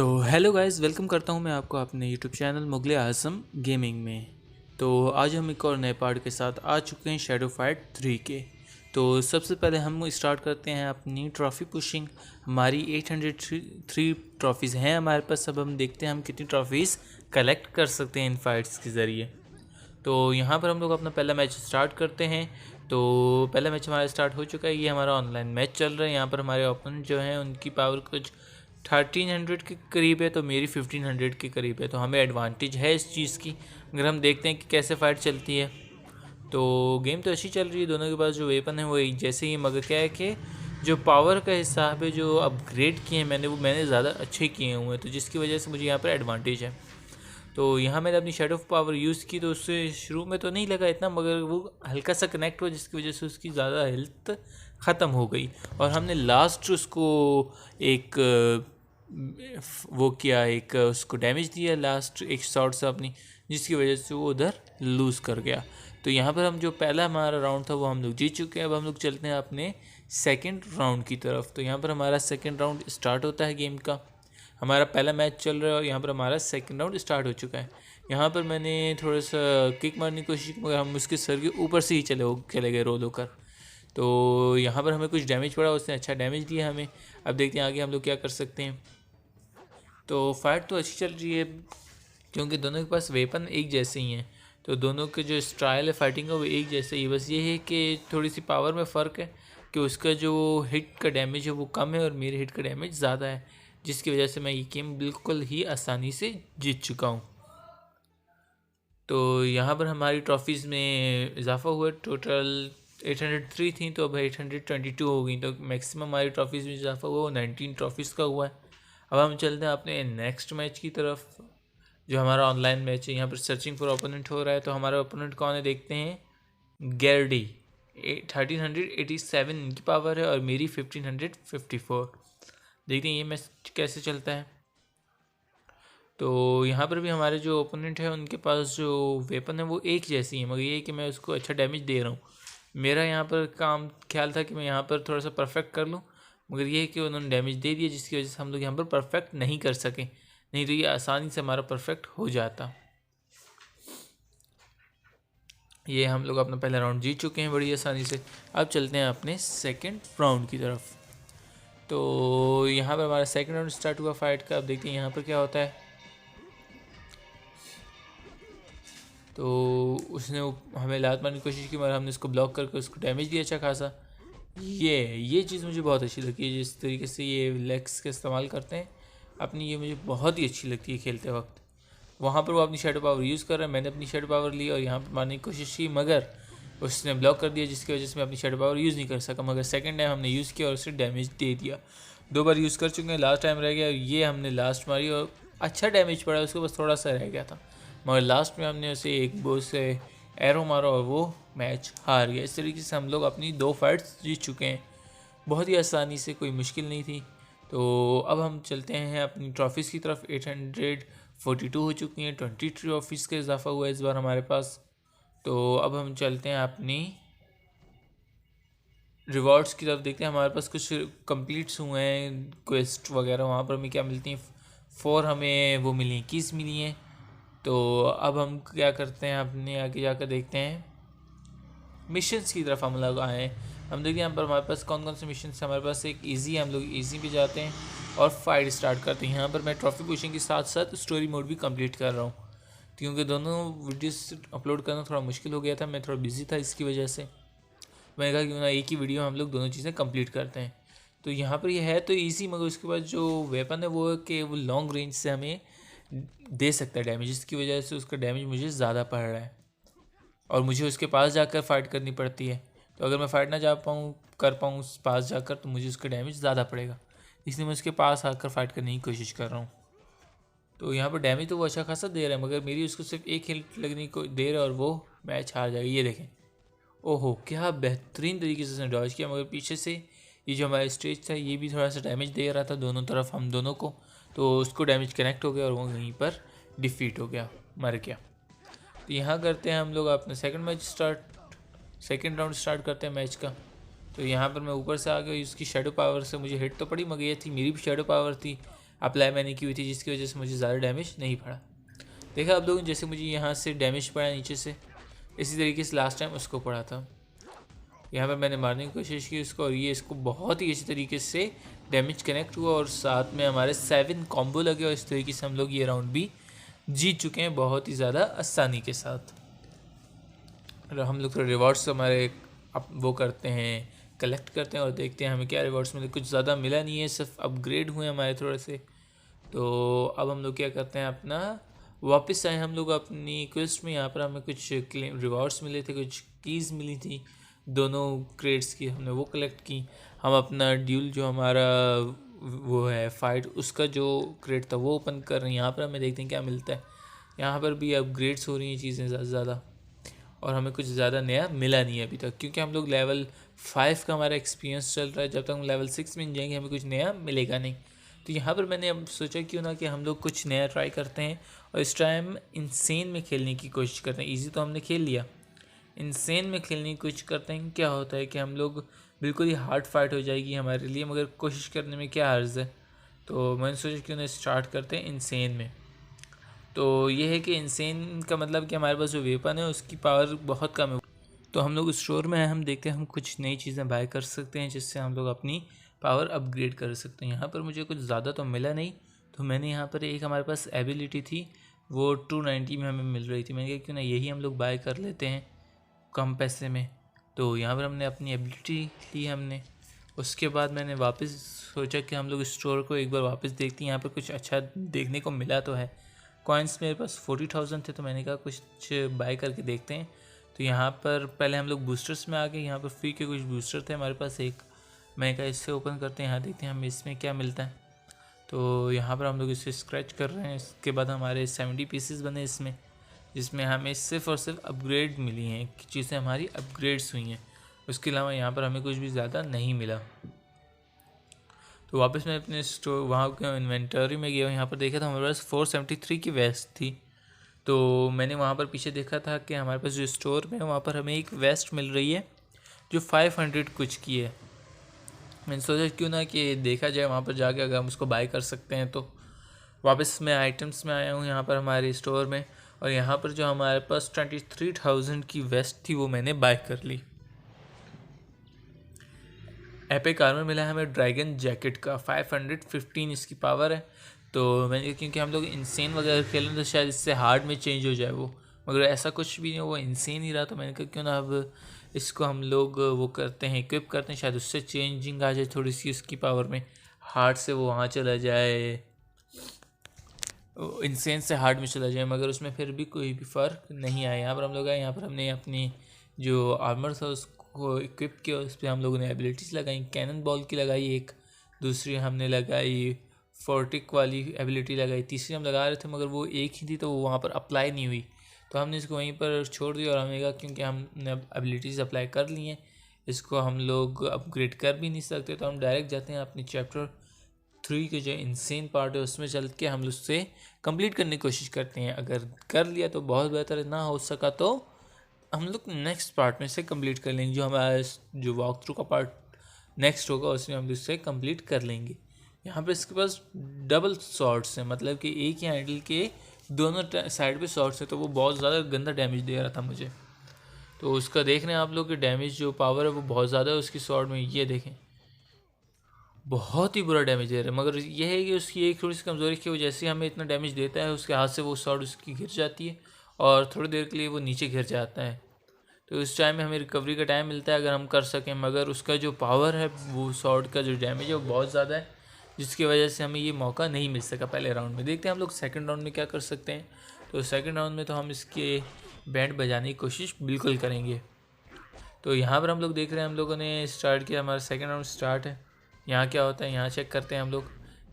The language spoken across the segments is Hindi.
तो हेलो गाइस, वेलकम करता हूं मैं आपको अपने यूट्यूब चैनल मुगले आज़म गेमिंग में। तो आज हम एक और नए पार्ट के साथ आ चुके हैं शैडो फाइट 3 के। तो सबसे पहले हम स्टार्ट करते हैं अपनी ट्रॉफ़ी पुशिंग। हमारी 803 ट्रॉफ़ीज़ हैं हमारे पास। अब हम देखते हैं हम कितनी ट्रॉफ़ीज़ कलेक्ट कर सकते हैं इन फाइट्स के ज़रिए। तो यहाँ पर हम लोग अपना पहला मैच स्टार्ट करते हैं। तो पहला मैच हमारा स्टार्ट हो चुका है। ये हमारा ऑनलाइन मैच चल रहा है। यहाँ पर हमारे ओपोनेंट जो हैं उनकी पावर कुछ 1300 के करीब है, तो मेरी 1500 के करीब है। तो हमें एडवांटेज है इस चीज़ की। अगर हम देखते हैं कि कैसे फाइट चलती है, तो गेम तो अच्छी चल रही है। दोनों के पास जो वेपन है वो एक जैसे ही, मगर क्या है कि जो पावर का हिसाब है, जो अपग्रेड किए हैं मैंने, वो मैंने ज़्यादा अच्छे किए हुए हैं, तो जिसकी वजह से मुझे यहाँ पर एडवांटेज है। तो यहाँ मैंने अपनी शेडो ऑफ पावर यूज़ की, तो उससे शुरू में तो नहीं लगा इतना, मगर वो हल्का सा कनेक्ट हुआ जिसकी वजह से उसकी ज़्यादा हेल्थ ख़त्म हो गई। और हमने लास्ट उसको एक वो किया, एक उसको डैमेज दिया लास्ट एक शॉट से अपनी, जिसकी वजह से वो उधर लूज़ कर गया। तो यहाँ पर हम जो पहला हमारा राउंड था वो हम लोग जीत चुके हैं। अब हम लोग चलते हैं अपने सेकंड राउंड की तरफ। तो यहाँ पर हमारा सेकंड राउंड स्टार्ट होता है गेम का। हमारा पहला मैच चल रहा है और यहाँ पर हमारा सेकंड राउंड स्टार्ट हो चुका है। यहाँ पर मैंने थोड़ा सा किक मारने की कोशिश की, मगर हम उसके सर के ऊपर से ही चले गए रोल होकर। तो यहाँ पर हमें कुछ डैमेज पड़ा, उसने अच्छा डैमेज दिया हमें। अब देखते हैं आगे हम लोग क्या कर सकते हैं। तो फाइट तो अच्छी चल रही है क्योंकि दोनों के पास वेपन एक जैसे ही हैं। तो दोनों के जो स्टाइल है फाइटिंग का वो एक जैसे ही, बस ये है कि थोड़ी सी पावर में फ़र्क है कि उसका जो हिट का डैमेज है वो कम है और मेरे हिट का डैमेज ज़्यादा है, जिसकी वजह से मैं ये गेम बिल्कुल ही आसानी से जीत चुका हूँ। तो यहाँ पर हमारी ट्रॉफ़ीज़ में इजाफा हुआ। टोटल 803 थी, तो अब 822 हो गई। तो मैक्सिमम हमारी ट्रॉफ़ीज़ में इजाफा हुआ वो 19 ट्रॉफ़ीज़ का हुआ है। अब हम चलते हैं अपने नेक्स्ट मैच की तरफ, जो हमारा ऑनलाइन मैच है। यहाँ पर सर्चिंग फॉर ओपोनेंट हो रहा है। तो हमारा ओपोनेंट कौन है देखते हैं। गैरडी 1387 इनकी पावर है और मेरी 1554। देखते हैं ये मैच कैसे चलता है। तो यहाँ पर भी हमारे जो ओपोनेंट है उनके पास जो वेपन है वो एक जैसी है, मगर ये है कि मैं उसको अच्छा डैमेज दे रहा हूँ। मेरा यहाँ पर काम ख्याल था कि मैं यहाँ पर थोड़ा सा परफेक्ट कर लूँ, मगर ये है कि उन्होंने डैमेज दे दिया, जिसकी वजह से हम लोग यहाँ पर परफेक्ट नहीं कर सके। नहीं तो ये आसानी से हमारा परफेक्ट हो जाता। ये हम लोग अपना पहला राउंड जीत चुके हैं बड़ी आसानी से। अब चलते हैं अपने सेकंड राउंड की तरफ। तो यहाँ पर हमारा सेकंड राउंड स्टार्ट हुआ फाइट का। अब देखते हैं यहाँ पर क्या होता है। तो उसने हमें लात मारने की कोशिश की, मगर हमने उसको ब्लॉक करके उसको डैमेज दिया अच्छा खासा। ये चीज़ मुझे बहुत अच्छी लगती है, जिस तरीके से ये लेग्स का इस्तेमाल करते हैं अपनी, ये मुझे बहुत ही अच्छी लगती है खेलते वक्त। वहाँ पर वो अपनी शेडो पावर यूज़ कर रहा है, मैंने अपनी शेडो पावर ली और यहाँ पर मारने की कोशिश की, मगर उसने ब्लॉक कर दिया, जिसकी वजह से मैं अपनी शेडो पावर यूज़ नहीं कर सका। मगर सेकंड टाइम हमने यूज़ किया और उसे डैमेज दे दिया। 2 बार यूज़ कर चुके हैं, लास्ट टाइम रह गया। ये हमने लास्ट मारी और अच्छा डैमेज पड़ा, उसको बस थोड़ा सा रह गया था, मगर लास्ट में हमने उसे एक बो से एरो मारा और वो मैच हार गया। इस तरीके से हम लोग अपनी 2 फाइट्स जीत चुके हैं बहुत ही आसानी से, कोई मुश्किल नहीं थी। तो अब हम चलते हैं अपनी ट्रॉफ़ीज़ की तरफ। 842 हो चुकी हैं, 20 ट्रॉफ़ीज़ का इजाफा हुआ है इस बार हमारे पास। तो अब हम चलते हैं अपनी रिवॉर्ड्स की तरफ। देखते हैं हमारे पास कुछ कंप्लीट्स हुए हैं क्वेस्ट वगैरह। वहाँ पर हमें क्या मिलती हैं, 4 हमें वो मिली हैं, कीज़ मिली हैं। तो अब हम क्या करते हैं, अपने आगे जाकर देखते हैं मिशंस की तरफ हम लोग आए हैं। हम देखते हैं यहाँ पर हमारे पास कौन कौन से मिशंस हैं। हमारे पास एक इजी है, हम लोग इजी पे जाते हैं और फाइट स्टार्ट करते हैं। यहाँ पर मैं ट्रॉफी पुशिंग के साथ साथ स्टोरी मोड भी कंप्लीट कर रहा हूँ, क्योंकि दोनों वीडियोस अपलोड करना थोड़ा मुश्किल हो गया था, मैं थोड़ा बिजी था, इसकी वजह से मैंने कहा क्यों ना एक ही वीडियो हम लोग दोनों चीज़ें कंप्लीट करते हैं। तो यहाँ पर यह है तो ईजी, मगर उसके बाद जो वेपन है वो है कि वो लॉन्ग रेंज से हमें दे सकता है डैमेज, जिसकी वजह से उसका डैमेज मुझे ज़्यादा पड़ रहा है और मुझे उसके पास जाकर फ़ाइट करनी पड़ती है। तो अगर मैं फ़ाइट ना जा पाऊँ कर पाऊँ उस पास जाकर, तो मुझे उसका डैमेज ज़्यादा पड़ेगा, इसलिए मैं उसके पास आकर फ़ाइट करने की कोशिश कर रहा हूँ। तो यहाँ पर डैमेज तो वो अच्छा खासा दे रहा है, मगर मेरी उसको सिर्फ एक हिट लगने को दे रहा है और वो मैच हार जाएगी। ये देखें, ओहो क्या बेहतरीन तरीके से उसने डॉज किया, मगर पीछे से ये जो हमारा स्टेज था ये भी थोड़ा सा डैमेज दे रहा था दोनों तरफ हम दोनों को। तो उसको डैमेज कनेक्ट हो गया और वो वहीं पर डिफीट हो गया, मर गया। तो यहाँ करते हैं हम लोग अपना सेकंड राउंड स्टार्ट करते हैं मैच का। तो यहाँ पर मैं ऊपर से आ गया, उसकी शेडो पावर से मुझे हिट तो पड़ी, मगर ये थी मेरी भी शेडो पावर थी। अप्लाई मैंने की हुई थी, जिसकी वजह से मुझे ज़्यादा डैमेज नहीं पड़ा। देखा आप लोगों, जैसे मुझे यहाँ से डैमेज पड़ा नीचे से, इसी तरीके से लास्ट टाइम उसको पड़ा था। यहाँ पर मैंने मारने की कोशिश की उसको, और ये इसको बहुत ही अच्छी तरीके से डैमेज कनेक्ट हुआ, और साथ में हमारे 7 कॉम्बो लगे, और इस तरीके से हम लोग ये राउंड भी जीत चुके हैं बहुत ही ज़्यादा आसानी के साथ। और हम लोग तो रिवॉर्ड्स हमारे वो करते हैं, कलेक्ट करते हैं और देखते हैं हमें क्या रिवॉर्ड्स मिले। कुछ ज़्यादा मिला नहीं है, सिर्फ अपग्रेड हुए हमारे थोड़े से। तो अब हम लोग क्या करते हैं, अपना वापस आए हम लोग अपनी क्वेस्ट में। यहाँ पर हमें कुछ क्लेम रिवॉर्ड्स मिले थे, कुछ कीज़ मिली थी दोनों क्रेड्स की, हमने वो कलेक्ट की। हम अपना ड्यूल जो हमारा वो है फाइट, उसका जो क्रेड था वो ओपन कर रहे हैं। यहाँ पर हमें देखते हैं क्या मिलता है। यहाँ पर भी अपग्रेड्स हो रही हैं चीज़ें ज़्यादा, और हमें कुछ ज़्यादा नया मिला नहीं है अभी तक, क्योंकि हम लोग लेवल 5 का हमारा एक्सपीरियंस चल रहा है। जब तक हम लेवल 6 में जाएंगे हमें कुछ नया मिलेगा नहीं। तो यहाँ पर मैंने अब सोचा क्यों ना कि हम लोग कुछ नया ट्राई करते हैं, और इस टाइम इंसेन में खेलने की कोशिश करते हैं। ईजी तो हमने खेल लिया, इंसेन में खेलने की कोशिश करते हैं। क्या होता है कि हम लोग बिल्कुल ही हार्ड फाइट हो जाएगी हमारे लिए, मगर कोशिश करने में क्या हर्ज है। तो मैंने सोचा क्यों ना स्टार्ट करते हैं इंसेन में। तो ये है कि इंसेन का मतलब कि हमारे पास जो वेपन है उसकी पावर बहुत कम है। तो हम लोग स्टोर में हैं, हम देखते हैं हम कुछ नई चीज़ें बाय कर सकते हैं जिससे हम लोग अपनी पावर अपग्रेड कर सकते हैं। यहाँ पर मुझे कुछ ज़्यादा तो मिला नहीं, तो मैंने यहाँ पर एक हमारे पास एबिलिटी थी वो 290 में हमें मिल रही थी। मैंने कहा क्यों ना यही हम लोग बाय कर लेते हैं कम पैसे में। तो यहाँ पर हमने अपनी एबिलिटी ली हमने। उसके बाद मैंने वापस सोचा कि हम लोग स्टोर को एक बार वापस देखते हैं, यहाँ पर कुछ अच्छा देखने को मिला तो है। कॉइन्स मेरे पास 40,000 थे, तो मैंने कहा कुछ बाय करके देखते हैं। तो यहाँ पर पहले हम लोग बूस्टर्स में आ गए। यहाँ पर फ्री के कुछ बूस्टर थे हमारे पास एक, मैंने कहा इससे ओपन करते हैं, यहाँ देखते हैं हमें इसमें क्या मिलता है। तो यहाँ पर हम लोग इसे स्क्रैच कर रहे हैं। इसके बाद हमारे 70 पीसेस बने इसमें, जिसमें हमें सिर्फ और सिर्फ अपग्रेड मिली हैं, चीज़ें हमारी अपग्रेड्स हुई हैं। उसके अलावा यहाँ पर हमें कुछ भी ज़्यादा नहीं मिला। तो वापस मैं अपने स्टोर वहाँ के इन्वेंटरी में गया, यहाँ पर देखा था हमारे पास 473 की वेस्ट थी। तो मैंने वहाँ पर पीछे देखा था कि हमारे पास जो स्टोर में है वहाँ पर हमें एक वेस्ट मिल रही है जो 500 कुछ की है। मैंने सोचा क्यों ना कि देखा जाए वहाँ पर जाके, अगर हम उसको बाय कर सकते हैं। तो वापस मैं आइटम्स में आया हूँ यहाँ पर हमारे स्टोर में, और यहाँ पर जो हमारे पास 23,000 की वेस्ट थी वो मैंने बाय कर ली। एपिक आर्मर मिला है हमें ड्रैगन जैकेट का, 515 इसकी पावर है। तो मैंने, क्योंकि हम लोग इंसेन वगैरह खेल रहे हैं तो शायद इससे हार्ड में चेंज हो जाए वो, मगर ऐसा कुछ भी नहीं, वो इंसेन ही रहा। तो मैंने कहा क्यों ना अब इसको हम लोग वो करते हैं, इक्विप करते हैं, शायद उससे चेंजिंग आ जाए थोड़ी सी उसकी पावर में, हार्ड से वो वहाँ चला जाए, इंसेन से हार्ड में चला जाए, मगर उसमें फिर भी कोई भी फ़र्क नहीं आया। यहाँ पर हम लोग आए, यहाँ पर हमने अपनी जो आर्मर था उसको इक्विप किया, उस पर हम लोगों ने एबिलिटीज़ लगाई। कैनन बॉल की लगाई एक, दूसरी हमने लगाई फोर्टिक वाली एबिलिटी लगाई, तीसरी हम लगा रहे थे मगर वो एक ही थी तो वो वहाँ पर अप्लाई नहीं हुई, तो हमने इसको वहीं पर छोड़ दिया। और हमें कहा क्योंकि हमने अब एबिलिटीज़ अप्लाई कर ली हैं, इसको हम लोग अपग्रेड कर भी नहीं सकते, तो हम डायरेक्ट जाते हैं अपनी चैप्टर 3 के जो इंसेन पार्ट है उसमें चल के हम उससे कंप्लीट करने की कोशिश करते हैं। अगर कर लिया तो बहुत बेहतर, ना हो सका तो हम लोग नेक्स्ट पार्ट में से कंप्लीट कर लेंगे। जो हमारा जो वॉक थ्रू का पार्ट नेक्स्ट होगा उसमें हम उससे कंप्लीट कर लेंगे। यहाँ पर इसके पास डबल शॉट्स हैं, मतलब कि एक ही हैंडल के दोनों साइड पे शॉट्स हैं, तो वो बहुत ज़्यादा गंदा डैमेज दे रहा था मुझे। तो उसका देख रहे हैं आप लोग कि डैमेज जो पावर है वो बहुत ज़्यादा है उसकी शॉट में, ये देखें बहुत ही बुरा डैमेज दे रहा है। मगर यह है कि उसकी एक थोड़ी सी कमज़ोरी की वजह से हमें इतना डैमेज देता है, उसके हाथ से वो शॉट उसकी गिर जाती है और थोड़ी देर के लिए वो नीचे गिर जाता है। तो उस टाइम में हमें रिकवरी का टाइम मिलता है अगर हम कर सकें, मगर उसका जो पावर है वो शॉट का जो डैमेज है वो बहुत ज़्यादा है, जिसकी वजह से हमें ये मौका नहीं मिल सका पहले राउंड में। देखते हैं हम लोग सेकंड राउंड में क्या कर सकते हैं। तो सेकंड राउंड में तो हम इसके बैंड बजाने की कोशिश बिल्कुल करेंगे। तो यहाँ पर हम लोग देख रहे हैं हम लोगों ने स्टार्ट किया, हमारा सेकंड राउंड स्टार्ट है। यहाँ क्या होता है यहाँ चेक करते हैं हम लोग।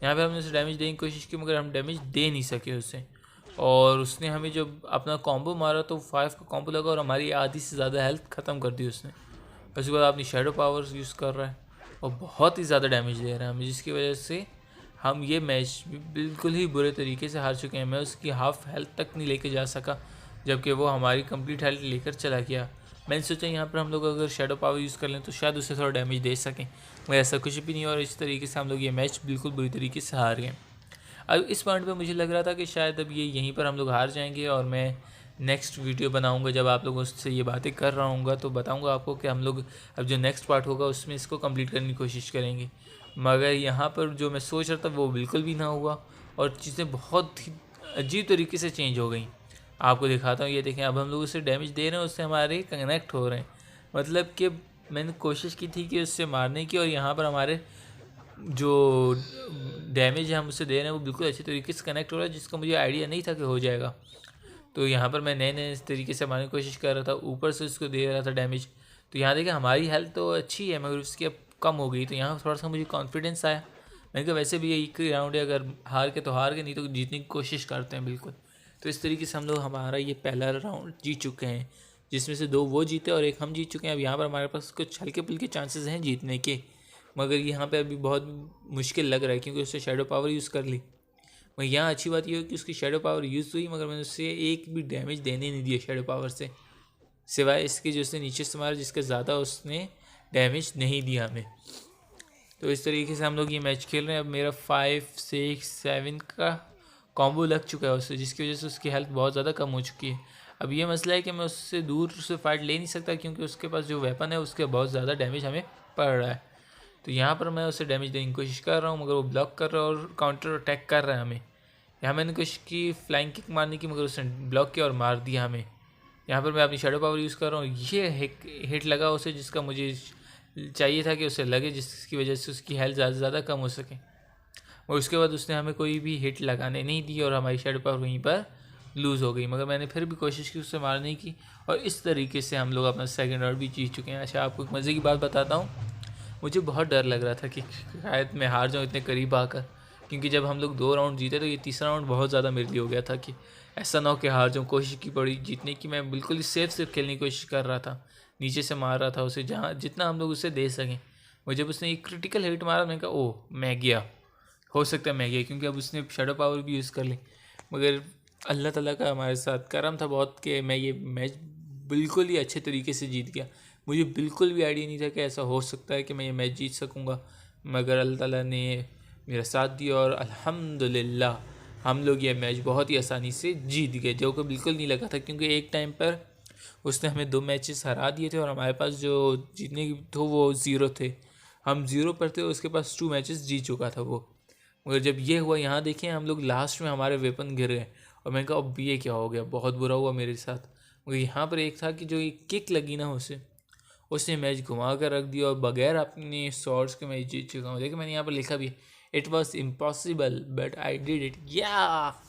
यहाँ पे हमने उसे डैमेज देने की कोशिश की मगर हम डैमेज दे नहीं सके उससे, और उसने हमें जब अपना कॉम्बो मारा तो 5 का कॉम्बो लगा और हमारी आधी से ज़्यादा हेल्थ ख़त्म कर दी उसने। उसके बाद अपनी शेडो पावर्स यूज़ कर रहा है और बहुत ही ज़्यादा डैमेज दे रहा है हमें, जिसकी वजह से हम ये मैच बिल्कुल ही बुरे तरीके से हार चुके हैं। मैं उसकी हाफ़ हेल्थ तक नहीं लेके जा सका, जबकि वो हमारी कंप्लीट हेल्थ लेकर चला गया। मैंने सोचा यहाँ पर हम लोग अगर शेडो पावर यूज़ कर लें तो शायद उसे थोड़ा डैमेज दे सकें, मगर ऐसा कुछ भी नहीं, और इस तरीके से हम लोग ये मैच बिल्कुल बुरी तरीके से हार गए। अब इस पॉइंट पे मुझे लग रहा था कि शायद अब ये यहीं पर हम लोग हार जाएंगे और मैं नेक्स्ट वीडियो बनाऊंगा जब आप लोगों से ये बातें कर रहा हूँगा तो बताऊंगा आपको कि हम लोग अब जो नेक्स्ट पार्ट होगा उसमें इसको कंप्लीट करने की कोशिश करेंगे। मगर यहाँ पर जो मैं सोच रहा था वो बिल्कुल भी ना हुआ और चीज़ें बहुत ही अजीब तरीके से चेंज हो गई। आपको दिखाता हूँ, ये देखें, अब हम लोग उससे डैमेज दे रहे हैं, उससे हमारे कनेक्ट हो रहे हैं। मतलब कि मैंने कोशिश की थी कि उससे मारने की और यहाँ पर हमारे जो डैमेज है हम उससे दे रहे हैं वो बिल्कुल अच्छे तरीके से कनेक्ट हो रहा है, जिसका मुझे आइडिया नहीं था कि हो जाएगा। तो यहाँ पर मैं नए नए तरीके से मारने की कोशिश कर रहा था, ऊपर से उसको दे रहा था डैमेज। तो यहाँ देखिए हमारी हेल्थ तो अच्छी है मगर उसकी अब कम हो गई, तो यहाँ थोड़ा सा मुझे कॉन्फिडेंस आया। मैंने कहा वैसे भी ये एक राउंड है, अगर हार के तो हार के, नहीं तो जीतने की कोशिश करते हैं बिल्कुल। तो इस तरीके से हम लोग हमारा ये पहला राउंड जीत चुके हैं, जिसमें से 2 वो जीते और 1 हम जीत चुके हैं। अब यहाँ पर हमारे पास कुछ हल्के फुल्के चांसेस हैं जीतने के, मगर यहाँ पे अभी बहुत मुश्किल लग रहा है क्योंकि उससे शेडो पावर यूज़ कर ली। मगर यहाँ अच्छी बात यह है कि उसकी शेडो पावर यूज़ हुई मगर मैंने उससे एक भी डैमेज देने नहीं दिया शेडो पावर से, सिवाय इसके जो उसने नीचे से मारा जिसका ज़्यादा उसने डैमेज नहीं दिया हमें। तो इस तरीके से हम लोग ये मैच खेल रहे हैं। अब मेरा 5, 6, 7 का कॉम्बो लग चुका है उससे, जिसकी वजह से उसकी हेल्थ बहुत ज़्यादा कम हो चुकी है। अब ये मसला है कि मैं उससे दूर से फाइट ले नहीं सकता क्योंकि उसके पास जो वेपन है उसके बहुत ज़्यादा डैमेज हमें पड़ रहा है। तो यहाँ पर मैं उसे डैमेज देने की कोशिश कर रहा हूँ मगर वो ब्लॉक कर रहा है और काउंटर अटैक कर रहा है हमें। यहाँ मैंने कोशिश की फ्लाइंग किक मारने की मगर उसने ब्लॉक किया और मार दिया हमें। यहाँ पर मैं अपनी शेडो पावर यूज़ कर रहा हूँ, ये हिट लगा उसे जिसका मुझे चाहिए था कि उसे लगे, जिसकी वजह से उसकी हेल्थ ज़्यादा से ज़्यादा कम हो सके। और उसके बाद उसने हमें कोई भी हिट लगाने नहीं दी और हमारी शेडो पावर वहीं पर लूज़ हो गई, मगर मैंने फिर भी कोशिश की उससे मारने की और इस तरीके से हम लोग अपना सेकंड राउंड भी जीत चुके हैं। अच्छा आपको एक मज़े की बात बताता हूँ, मुझे बहुत डर लग रहा था कि शायद मैं हार जाऊँ इतने करीब आकर, क्योंकि जब हम लोग 2 राउंड जीते तो ये तीसरा राउंड बहुत ज़्यादा मेरे लिए हो गया था कि ऐसा ना हो कि हार जाऊँ। कोशिश की पड़ी जीतने की, मैं बिल्कुल ही सेफ खेलने की कोशिश कर रहा था, नीचे से मार रहा था उसे जहाँ जितना हम लोग उसे दे सकें। और जब उसने एक क्रिटिकल हिट मारा मैंने कहा ओह मैं गया, हो सकता है मैं गया, क्योंकि अब उसने शेडो पावर भी यूज़ कर ली। मगर अल्लाह ताला का हमारे साथ करम था बहुत कि मैं ये मैच बिल्कुल ही अच्छे तरीके से जीत गया। मुझे बिल्कुल भी आइडिया नहीं था कि ऐसा हो सकता है कि मैं ये मैच जीत सकूँगा, मगर अल्लाह ताला ने मेरा साथ दिया और अल्हम्दुलिल्लाह हम लोग ये मैच बहुत ही आसानी से जीत गए, जो कि बिल्कुल नहीं लगा था क्योंकि एक टाइम पर उसने हमें 2 मैचेस हरा दिए थे और हमारे पास जो जीतने की तो वो 0 थे, हम 0 पर थे, उसके पास 2 मैचेस जीत चुका था वो। मगर जब ये हुआ, यहाँ देखें हम लोग लास्ट में हमारे वेपन गिर गए और मैंने कहा अब ये क्या हो गया, बहुत बुरा हुआ मेरे साथ। मगर यहाँ पर एक था कि जो ये किक लगी ना उसे, उसने मैच घुमा कर रख दिया और बगैर अपने शॉट्स के मैं जीत चुका हूँ। देखिए मैंने यहाँ पर लिखा भी, it was impossible but I did it, या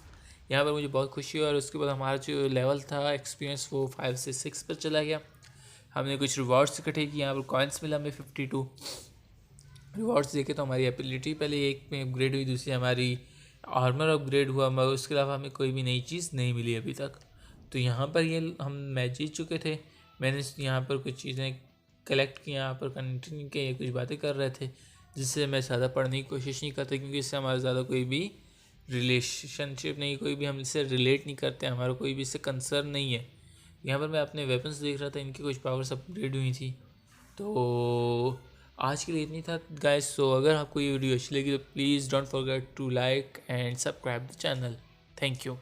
यहाँ पर मुझे बहुत खुशी हुई। और उसके बाद हमारा जो लेवल था एक्सपीरियंस वो 5 से 6 पर चला गया। हमने कुछ रिवॉर्ड्स इकट्ठे किए, यहाँ पर कॉइन्स मिला हमें 52 रिवॉर्ड्स देखे। तो हमारी एबिलिटी पहले एक में अपग्रेड हुई, दूसरी हमारी आर्मर अपग्रेड हुआ, मगर उसके अलावा हमें कोई भी नई चीज़ नहीं मिली अभी तक। तो यहाँ पर ये हम मैच जीत चुके थे। मैंने यहाँ पर कुछ चीज़ें कलेक्ट की, यहाँ पर कंटिन्यू किए, कुछ बातें कर रहे थे जिससे मैं ज़्यादा पढ़ने की कोशिश नहीं करता क्योंकि इससे हमारा ज़्यादा कोई भी रिलेशनशिप नहीं, कोई भी हम इससे रिलेट नहीं करते, हमारा कोई भी इससे कंसर्न नहीं है। यहाँ पर मैं अपने वेपन्स देख रहा था, इनकी कुछ पावर्स अपग्रेड हुई थी। तो आज के लिए इतनी था गाइस। सो अगर आपको ये वीडियो अच्छी लगी तो please don't forget to like and subscribe the channel. Thank you.